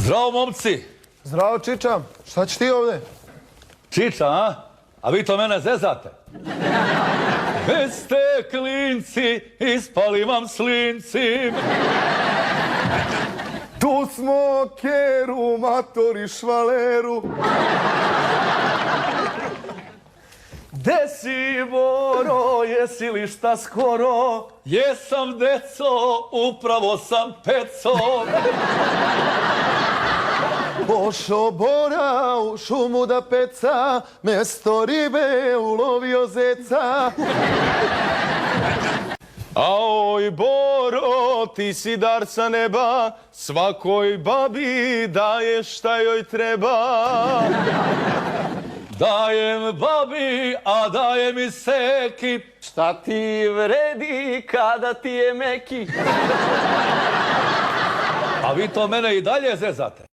Zdravo, momci. Zdravo, Čiča. Šta ćeš ti ovdje? Čiča, a? A vi to mene zezate? Već ste klinci, ispali vam slinci. Tu smo keru, matori, švaleru. Gde si, Boro, jesi li šta skoro? Jesam, deco, upravo sam peco. Pošo Bora u šumu da peca, mesto ribe ulovio zeca. Aoj, Boro, ti si dar sa neba, svakoj babi daješ šta joj treba. Dajem babi, a dajem i seki. Šta ti vredi kada ti je meki? A vi to mene i dalje zezate.